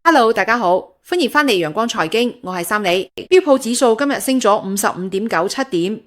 Hello，大家好，歡迎返嚟陽光財經，我係三里。標普指數今日升咗55.97點，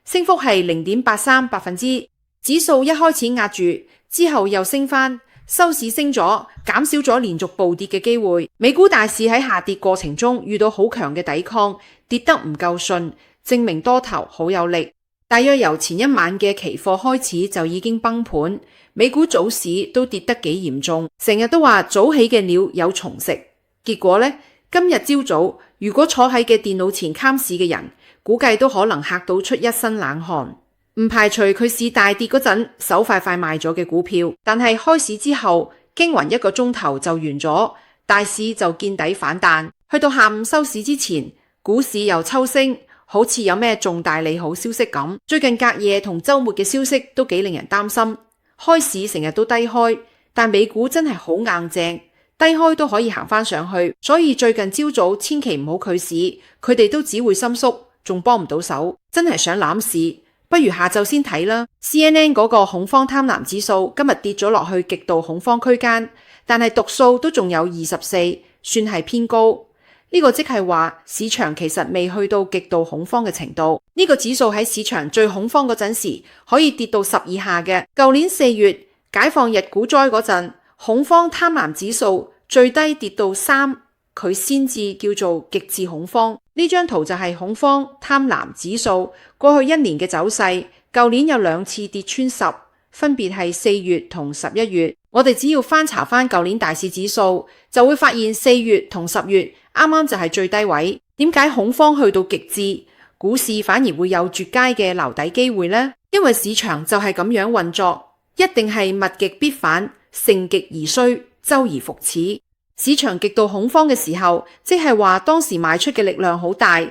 升幅係0.83%。指數一開始壓住，之後又升返，收市升咗，減少咗連續暴跌嘅機會。美股大市喺下跌過程中遇到好強嘅抵抗，跌得唔夠順，證明多頭好有力。大約由前一晚嘅期貨開始就已經崩盤，美股早市都跌得幾嚴重，成日都話早起嘅鳥有蟲食。結果呢，今日朝早如果坐喺嘅電腦前監視嘅人，估計都可能嚇到出一身冷汗。唔排除佢市大跌嗰陣手快快賣咗嘅股票，但係開市之後驚暈一個鐘頭就完咗，大市就見底反彈，去到下午收市之前，股市又抽升，好似有咩重大利好消息咁。最近隔夜同週末嘅消息都幾令人擔心，開市成日都低開，但美股真係好硬淨。低開都可以行返上去，所以最近朝早千祈唔好拒市，佢哋都只會心縮，仲幫唔到手。真係想攬市，不如下晝先睇啦。CNN 嗰個恐慌貪婪指數今日跌咗落去極度恐慌區間，但係讀數都仲有24，算係偏高。呢個即係話市場其實未去到極度恐慌嘅程度。呢個指數喺市場最恐慌嗰陣時可以跌到10以下嘅。舊年4月解放日股災嗰陣，恐慌貪婪指數最低跌到3，佢先至叫做極致恐慌。呢張圖就係恐慌貪婪指數過去一年嘅走勢。舊年有2次跌穿10，分別係4月同11月。我哋只要翻查翻舊年大市指數，就會發現4月同10月啱啱就係最低位。點解恐慌去到極致，股市反而會有絕佳嘅留底機會呢？因為市場就係咁樣運作，一定係物極必反，盛極而衰，周而復始。市場極度恐慌嘅時候，即係話當時賣出嘅力量好大，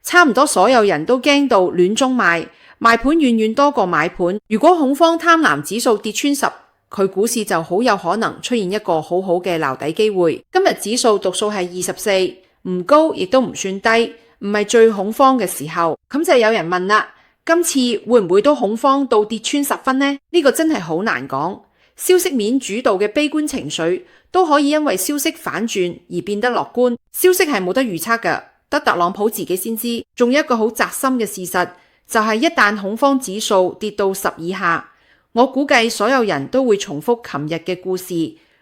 差唔多所有人都驚到亂中賣，賣盤遠遠多過買盤。如果恐慌貪婪指數跌穿10，佢股市就好有可能出現一個好好嘅留底機會。今日指數讀數係24，唔高亦都唔算低，唔係最恐慌嘅時候。咁就有人問啦，今次會唔會都恐慌到跌穿10分呢？呢個真係好難講。消息面主導嘅悲觀情緒都可以因為消息反轉而變得樂觀。消息係冇得預測嘅，得特朗普自己先知。仲有一個好扎心嘅事實，就係一旦恐慌指數跌到10以下，我估計所有人都會重複琴日嘅故事，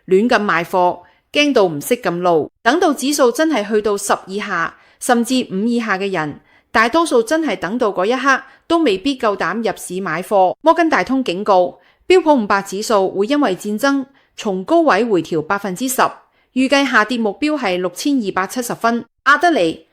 亂咁賣貨，驚到唔識咁路。等到指數真係去到10以下，甚至5以下嘅人，大多數真係等到嗰一刻都未必夠膽入市買貨。摩根大通警告，標普500指數會因為戰爭從高位回調10%，預計下跌目標係6270分。阿德尼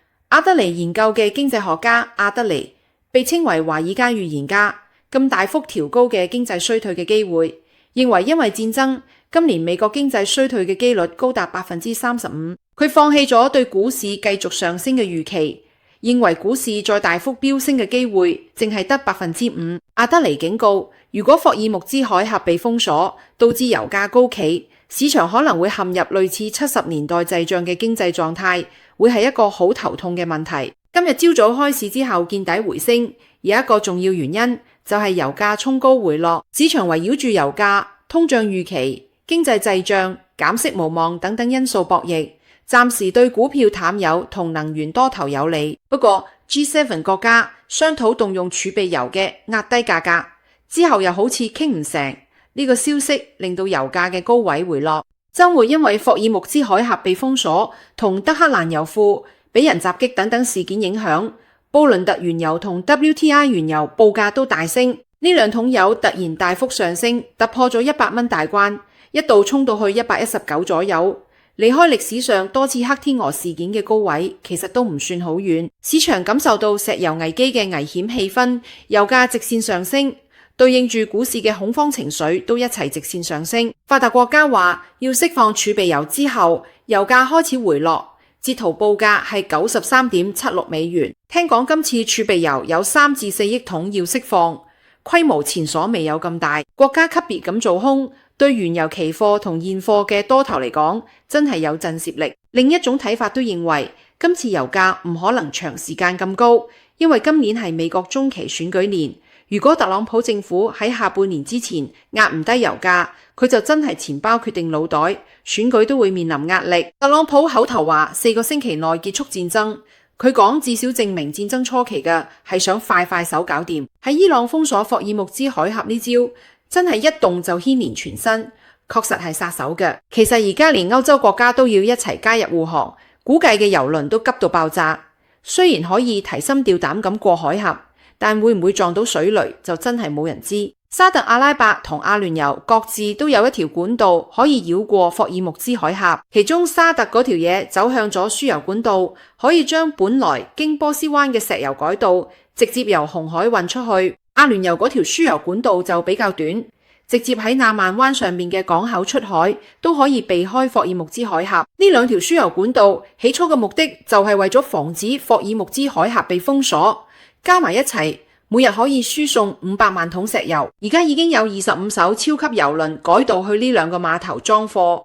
研究嘅經濟學家阿德尼被稱為華爾街預言家，咁大幅調高嘅經濟衰退嘅機會，認為因為戰爭，今年美國經濟衰退嘅機率高達35%。佢放棄咗對股市繼續上升嘅預期，認為股市再大幅飆升嘅機會淨係得5%。阿德尼警告，如果霍爾木茲海峽被封鎖，導致油價高企，市場可能會陷入類似70年代滯脹嘅經濟狀態，會係一個好頭痛嘅問題。今日朝早開市之後見底回升，有一個重要原因就係油價衝高回落，市場圍繞住油價、通脹預期、經濟滯脹、減息無望等等因素博弈，暫時對股票淡友同能源多頭有利。不過 G7 國家商討動用儲備油嘅壓低價格，之後又好似傾唔成，呢個消息令到油價嘅高位回落。週末因為霍爾木茲海峽被封鎖同德黑蘭油庫俾人襲擊等等事件影響，布倫特原油同 WTI 原油報價都大升，呢兩桶油突然大幅上升，突破咗100蚊大關，一度衝到去119左右，離開歷史上多次黑天鵝事件嘅高位，其實都唔算好遠。市場感受到石油危機嘅危險氣氛，油價直線上升，對應住股市嘅恐慌情緒都一齊直線上升。發達國家話要釋放儲備油之後，油價開始回落，截圖報價係93.76美元。聽講今次儲備油有3至4億桶要釋放，規模前所未有咁大，國家級別咁做空，對原油期貨同現貨嘅多頭嚟講，真係有震懾力。另一種睇法都認為，今次油價唔可能長時間咁高，因為今年係美國中期選舉年。如果特朗普政府喺下半年之前壓唔低油價，佢就真係錢包決定腦袋，選舉都會面臨壓力。特朗普口頭話4個星期內結束戰爭，佢講至少證明戰爭初期嘅係想快快手搞掂。喺伊朗封鎖霍爾木茲海峽呢招，真係一動就牽連全身，確實係殺手嘅。其實而家連歐洲國家都要一齊加入護航，估計嘅油輪都急到爆炸。雖然可以提心吊膽咁過海峽，但會唔會撞到水雷就真係冇人知。沙特阿拉伯同阿聯酋各自都有一條管道可以繞過霍爾木茲海峽，其中沙特嗰條嘢走向咗輸油管道，可以將本來經波斯灣嘅石油改道直接由紅海運出去。阿聯酋嗰條輸油管道就比較短，直接喺納曼灣上面嘅港口出海，都可以避開霍爾木茲海峽。呢兩條輸油管道起初嘅目的就係為咗防止霍爾木茲海峽被封鎖，加埋一齊每日可以輸送500萬桶石油。而家已經有25艘超級油輪改道去呢兩個碼頭裝貨，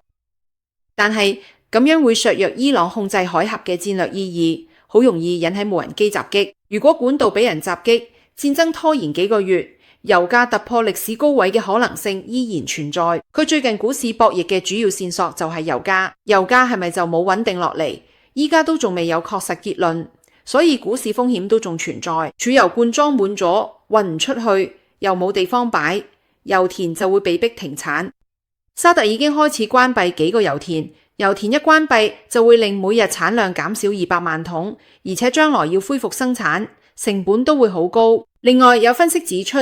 但係咁樣會削弱伊朗控制海峽嘅戰略意義，好容易引起無人機襲擊。如果管道俾人襲擊，戰爭拖延幾個月，油價突破歷史高位嘅可能性依然存在。佢最近股市博弈嘅主要線索就係油價，油價係咪就冇穩定落嚟？依家都仲未有確實結論，所以股市風險都仲存在。儲油罐裝滿咗，運唔出去，又冇地方擺，油田就會被逼停產。沙特已經開始關閉幾個油田，油田一關閉就會令每日產量減少200萬桶，而且將來要恢復生產，成本都會好高。另外有分析指出，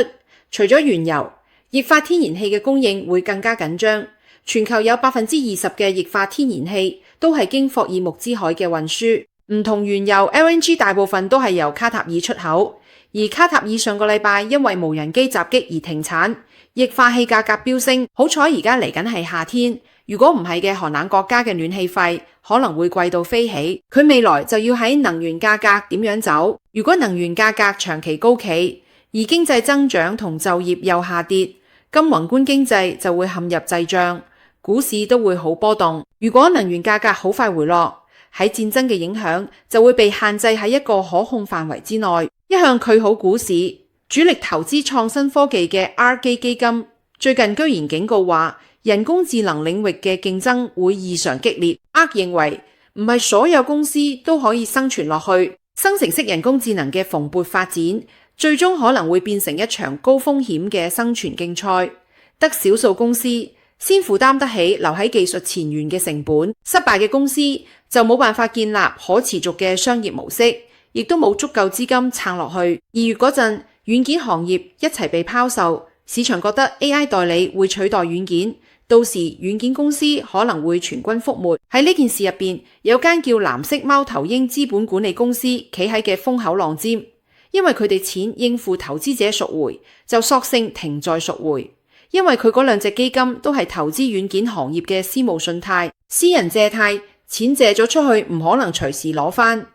除咗原油，液化天然氣嘅供應會更加緊張。全球有20%嘅液化天然氣都係經霍爾木茲海嘅運輸，唔同原油 LNG 大部分都係由卡塔爾出口，而卡塔爾上個禮拜因為無人機襲擊而停產，液化氣價格飆升。好彩而家嚟緊係夏天，如果唔係嘅寒冷國家嘅暖氣費可能會貴到飛起。佢未來就要喺能源價格點樣走。如果能源價格長期高企，而經濟增長同就業又下跌，咁宏觀經濟就會陷入滯脹，股市都會好波動。如果能源價格好快回落，喺戰爭嘅影響就會被限制喺一個可控範圍之內。一向看好股市，主力投資創新科技嘅 R 基基金最近居然警告話，人工智能領域嘅競爭會異常激烈。認為唔係所有公司都可以生存落去，生成式人工智能嘅蓬勃發展，最終可能會變成一場高風險嘅生存競賽，得少數公司先負擔得起留喺技術前沿嘅成本，失敗嘅公司就冇辦法建立可持續嘅商業模式，亦都冇足夠資金撐落去。2月嗰陣，軟件行業一齊被拋售，市場覺得 AI 代理會取代軟件，到時軟件公司可能會全軍覆沒。喺呢件事入邊，有間叫藍色貓頭鷹資本管理公司企喺嘅風口浪尖，因為佢哋錢應付投資者贖回，就索性停在贖回。因為佢嗰兩隻基金都係投資軟件行業嘅私募信貸，私人借貸，錢借咗出去唔可能隨時攞返。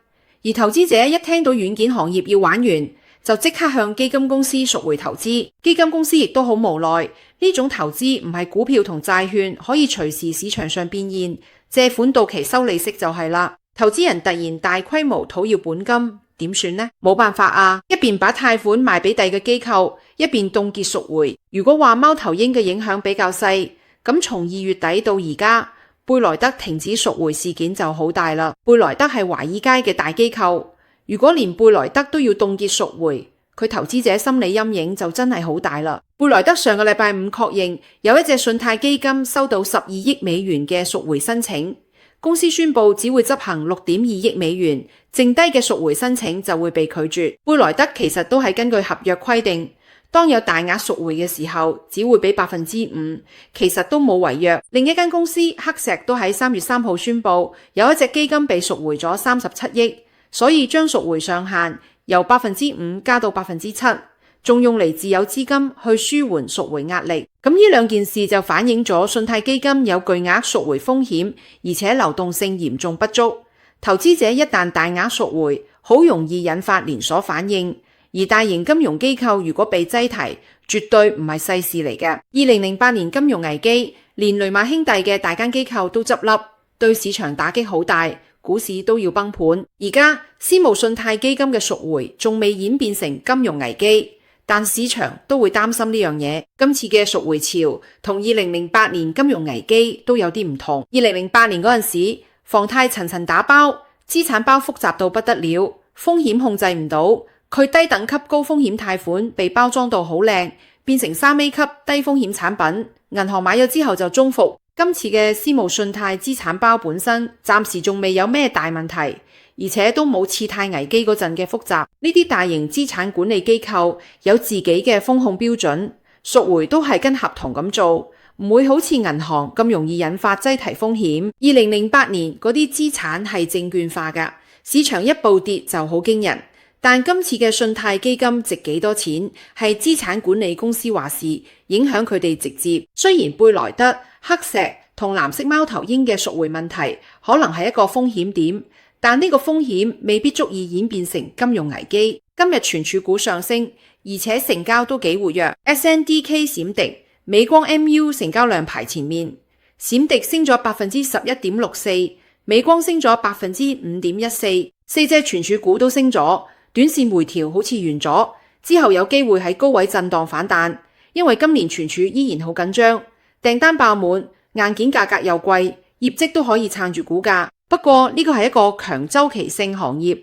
而投資者一聽到軟件行業要玩完，就即刻向基金公司贖回投資。基金公司亦都好無奈，呢種投資唔係股票同債券可以隨時市場上變現，借款到期收利息就係啦。投資人突然大規模討要本金，點算呢？冇辦法啊，一邊把貸款賣俾第二個機構，一邊凍結贖回。如果話貓頭鷹嘅影響比較細，咁從2月底到而家，貝萊德停止贖回事件就好大啦。貝萊德係華爾街嘅大機構，如果連貝萊德都要凍結贖回，佢投資者心理陰影就真係好大啦。貝萊德上個禮拜五確認有一隻信貸基金收到12億美元嘅贖回申請，公司宣布只會執行6.2億美元，剩低嘅贖回申請就會被拒絕。貝萊德其實都係根據合約規定，當有大額贖回嘅時候，只會俾5%，其實都冇違約。另一間公司黑石都喺3月3號宣布，有一隻基金被贖回咗37億，所以將贖回上限由5%加到7%，仲用嚟自有資金去舒緩贖回壓力。咁呢兩件事就反映咗信貸基金有巨額贖回風險，而且流動性嚴重不足。投資者一旦大額贖回，好容易引發連鎖反應。而大型金融機構如果被擠提，絕對唔係細事嚟嘅。2008年金融危機，連雷曼兄弟嘅大間機構都執笠，對市場打擊好大，股市都要崩盤。而家私募信貸基金嘅贖回仲未演變成金融危機，但市場都會擔心呢樣嘢。今次嘅贖回潮同2008年金融危機都有啲唔同。2008年嗰陣時，房貸層層打包，資產包複雜到不得了，風險控制唔到，佢低等級高風險貸款被包裝到好靚，變成3A 級低風險產品，銀行買咗之後就中伏。今次嘅私募信貸資產包本身暫時仲未有咩大問題，而且都冇次貸危機嗰陣嘅複雜。呢啲大型資產管理機構有自己嘅風控標準，贖回都係跟合同咁做，唔會好似銀行咁容易引發擠提風險。2008年嗰啲資產係證券化㗎，市場一暴跌就好驚人。但今次嘅信貸基金值幾多錢，係資產管理公司話事，影響佢哋直接。雖然貝萊德、黑石同藍色貓頭鷹嘅贖回問題可能係一個風險點，但呢個風險未必足以演變成金融危機。今日存儲股上升，而且成交都幾活躍。SNDK 閃迪、美光 MU 成交量排前面，閃迪升咗11.64%，美光升咗5.14%，四隻存儲股都升咗。短線回調好似完咗，之後有機會喺高位震盪反彈，因為今年存儲依然好緊張，訂單爆滿，硬件價格又貴，業績都可以撐住股價。不過呢個係一個強周期性行業，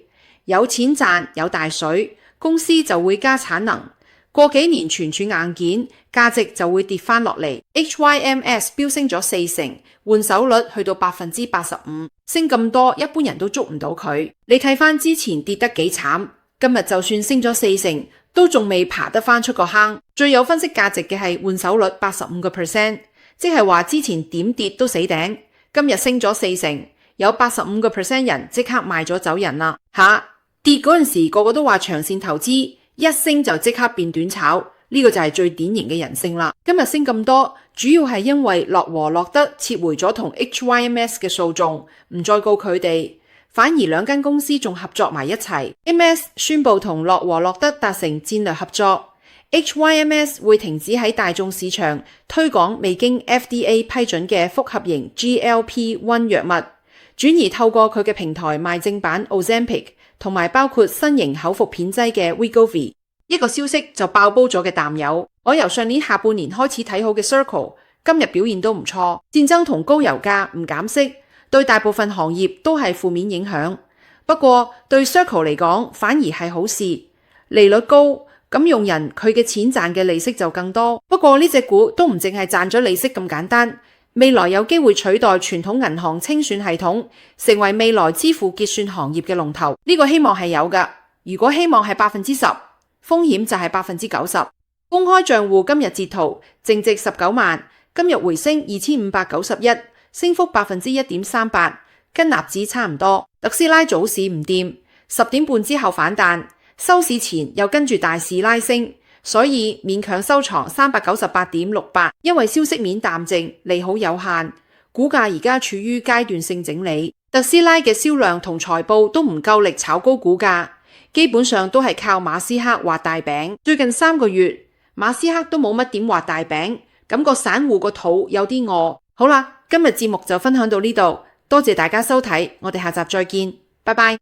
有錢賺有大水，公司就會加產能，過幾年存儲硬件價值就會跌翻落嚟。HYMS 飆升咗40%，換手率去到85%，升咁多，一般人都捉唔到佢。你睇翻之前跌得幾慘。今日就算升咗40%，都仲未爬得翻出個坑。最有分析價值嘅係換手率85%，即係話之前點跌都死頂，今日升咗40%，有85%人即刻賣咗走人啦。跌嗰陣時個個都話長線投資，一升就即刻變短炒，呢個就係最典型嘅人性啦。今日升咁多，主要係因為樂和樂德撤回咗同 HYMS 嘅訴訟，唔再告佢哋。反而兩間公司仲合作埋一齊 ，MS 宣布同樂和樂德達成戰略合作 ，HYMS 會停止喺大眾市場推廣未經 FDA 批准嘅複合型 GLP-1 藥物，轉而透過佢嘅平台賣正版 Ozempic 同埋包括新型口服片劑嘅 Wegovy。一個消息就爆煲咗嘅淡友，我由上年下半年開始睇好嘅 Circle， 今日表現都唔錯。戰爭同高油價唔減息，對大部分行業都係負面影響，不過對 Circle 嚟講反而係好事。利率高，咁用人佢嘅錢賺嘅利息就更多。不過呢隻股都唔淨係賺咗利息咁簡單，未來有機會取代傳統銀行清算系統，成為未來支付結算行業嘅龍頭。呢個希望係有㗎。如果希望係10%，風險就係90%。公開賬戶今日截圖淨值19萬，今日回升2591。升幅1.38%，跟納指差唔多。特斯拉早市唔掂，10點半之後反彈，收市前又跟住大市拉升，所以勉強收藏398.68。因為消息面淡靜，利好有限，股價而家處於階段性整理。特斯拉嘅銷量同財報都唔夠力炒高股價，基本上都係靠馬斯克畫大餅。最近3個月，馬斯克都冇乜點畫大餅，感覺散戶個肚有啲餓。好啦，今日節目就分享到呢度，多謝大家收睇，我哋下集再見，拜拜。